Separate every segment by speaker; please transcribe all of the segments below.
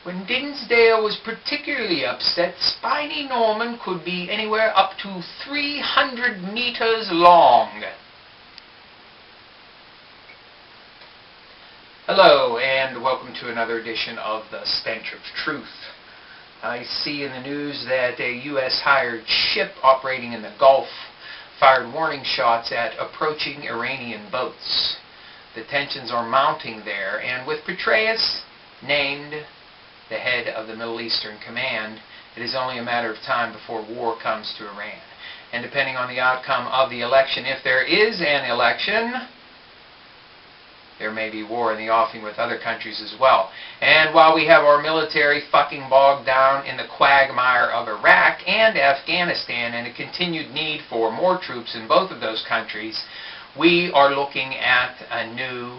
Speaker 1: When Dinsdale was particularly upset, Spiny Norman could be anywhere up to 300 meters long. Hello, and welcome to another edition of the Stench of Truth. I see in the news that a U.S.-hired ship operating in the Gulf fired warning shots at approaching Iranian boats. The tensions are mounting there, and with Petraeus named the head of the Middle Eastern Command, it is only a matter of time before war comes to Iran. And depending on the outcome of the election, if there is an election, there may be war in the offing with other countries as well. And while we have our military fucking bogged down in the quagmire of Iraq and Afghanistan and a continued need for more troops in both of those countries, we are looking at a new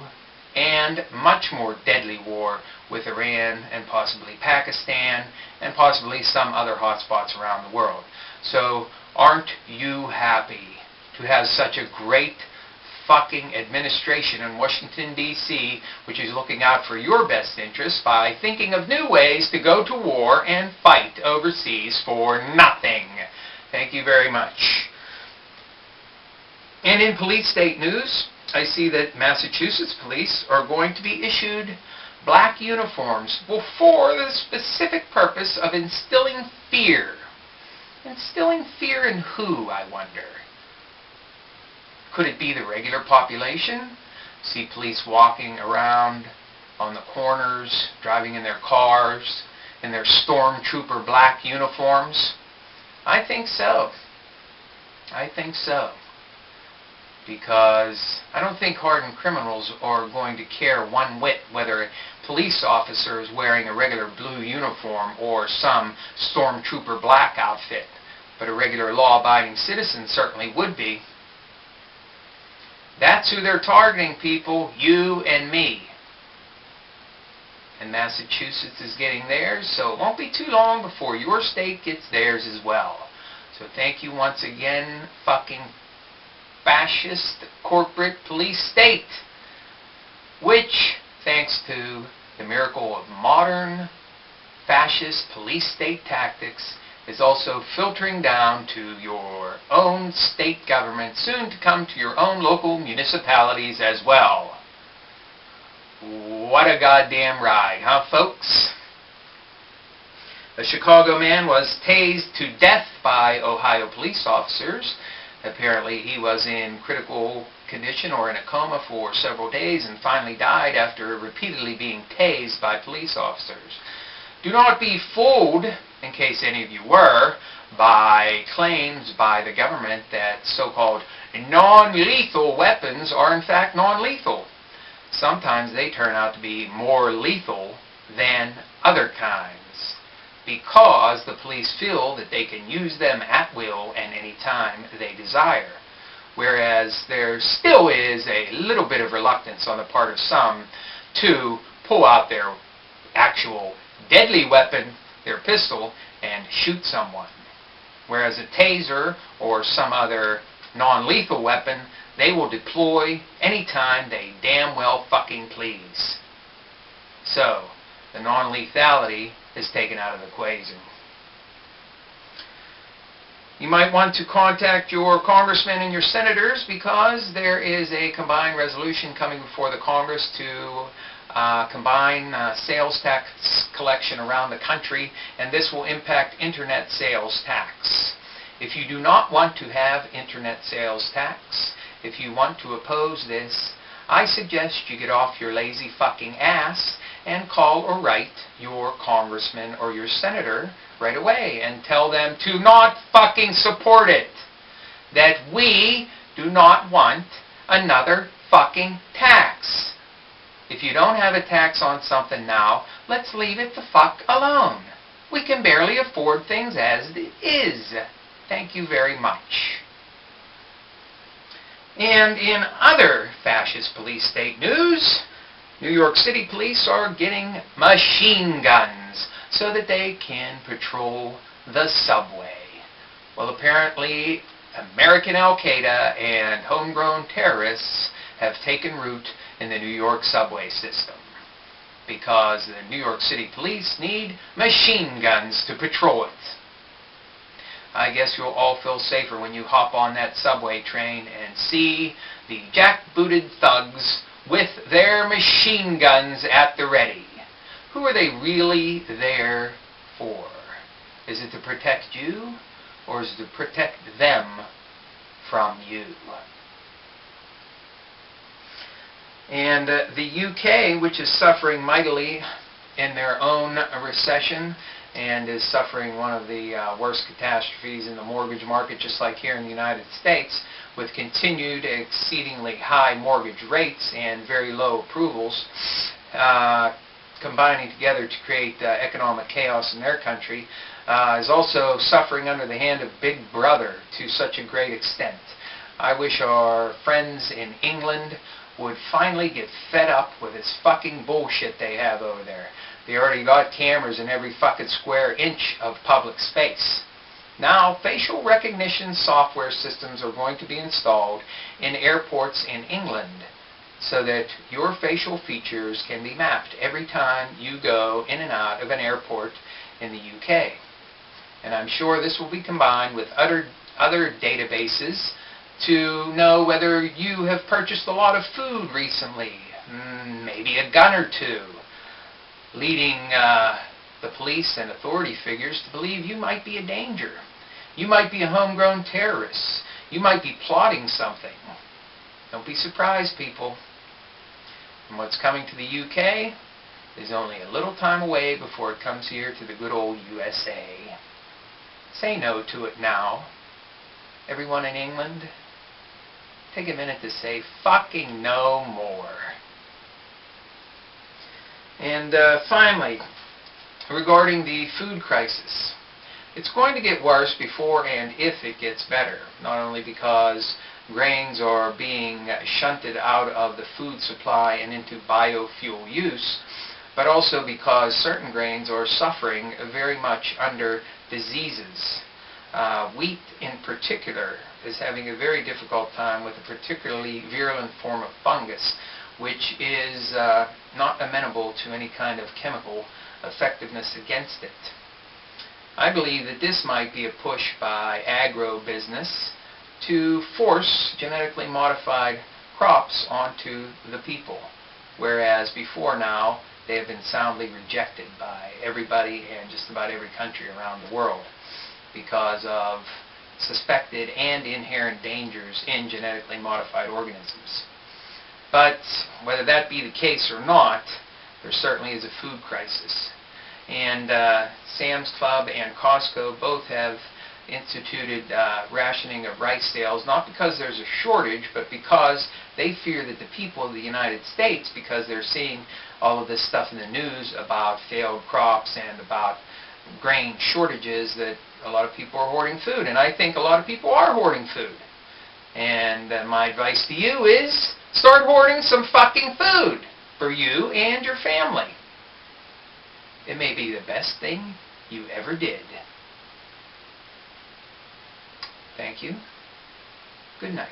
Speaker 1: and much more deadly war with Iran and possibly Pakistan and possibly some other hotspots around the world. So aren't you happy to have such a great fucking administration in Washington, D.C., which is looking out for your best interests by thinking of new ways to go to war and fight overseas for nothing? Thank you very much. And in police state news, I see that Massachusetts police are going to be issued black uniforms for the specific purpose of instilling fear. Instilling fear in who, I wonder? Could it be the regular population? See police walking around on the corners, driving in their cars, in their stormtrooper black uniforms? I think so. I think so. Because I don't think hardened criminals are going to care one whit whether a police officer is wearing a regular blue uniform or some stormtrooper black outfit. But a regular law-abiding citizen certainly would be. That's who they're targeting, people, you and me. And Massachusetts is getting theirs, so it won't be too long before your state gets theirs as well. So thank you once again, fucking fascist corporate police state, which, thanks to the miracle of modern fascist police state tactics, is also filtering down to your own state government, soon to come to your own local municipalities as well. What a goddamn ride, huh, folks? A Chicago man was tased to death by Ohio police officers. Apparently he was in critical condition or in a coma for several days and finally died after repeatedly being tased by police officers. Do not be fooled, in case any of you were, by claims by the government that so-called non-lethal weapons are in fact non-lethal. Sometimes they turn out to be more lethal than other kinds, because the police feel that they can use them at will and any time they desire. Whereas there still is a little bit of reluctance on the part of some to pull out their actual deadly weapon, their pistol, and shoot someone. Whereas a taser or some other non-lethal weapon, they will deploy anytime they damn well fucking please. So, the non-lethality is taken out of the equation. You might want to contact your congressmen and your senators because there is a combined resolution coming before the Congress to combine sales tax collection around the country, and this will impact internet sales tax. If you do not want to have internet sales tax, if you want to oppose this, I suggest you get off your lazy fucking ass and call or write your congressman or your senator right away and tell them to not fucking support it. That we do not want another fucking tax. If you don't have a tax on something now, let's leave it the fuck alone. We can barely afford things as it is. Thank you very much. And in other fascist police state news, New York City police are getting machine guns so that they can patrol the subway. Well, apparently, American Al Queda and homegrown terrorists have taken root in the New York subway system. because the New York City police need machine guns to patrol it. I guess you'll all feel safer when you hop on that subway train and see the jackbooted thugs with their machine guns at the ready. Who are they really there for? Is it to protect you, or is it to protect them from you? And the UK, which is suffering mightily in their own recession and is suffering one of the worst catastrophes in the mortgage market, just like here in the United States, with continued exceedingly high mortgage rates and very low approvals, combining together to create economic chaos in their country, is also suffering under the hand of Big Brother to such a great extent. I wish our friends in England would finally get fed up with this fucking bullshit they have over there. They already got cameras in every fucking square inch of public space. Now, facial recognition software systems are going to be installed in airports in England so that your facial features can be mapped every time you go in and out of an airport in the UK. And I'm sure this will be combined with other databases to know whether you have purchased a lot of food recently, maybe a gun or two, leading the police and authority figures to believe you might be a danger. You might be a homegrown terrorist. You might be plotting something. Don't be surprised, people. And what's coming to the UK is only a little time away before it comes here to the good old USA. Say no to it now. Everyone in England, take a minute to say fucking no more. And finally, regarding the food crisis, it's going to get worse before and if it gets better, not only because grains are being shunted out of the food supply and into biofuel use, but also because certain grains are suffering very much under diseases. Wheat in particular is having a very difficult time with a particularly virulent form of fungus, which is not amenable to any kind of chemical effectiveness against it. I believe that this might be a push by agro-business to force genetically modified crops onto the people, whereas before now they have been soundly rejected by everybody and just about every country around the world because of suspected and inherent dangers in genetically modified organisms. But whether that be the case or not, there certainly is a food crisis. And Sam's Club and Costco both have instituted rationing of rice sales, not because there's a shortage, but because they fear that the people of the United States, because they're seeing all of this stuff in the news about failed crops and about grain shortages, that a lot of people are hoarding food. And I think a lot of people are hoarding food. And my advice to you is start hoarding some fucking food for you and your family. It may be the best thing you ever did. Thank you. Good night.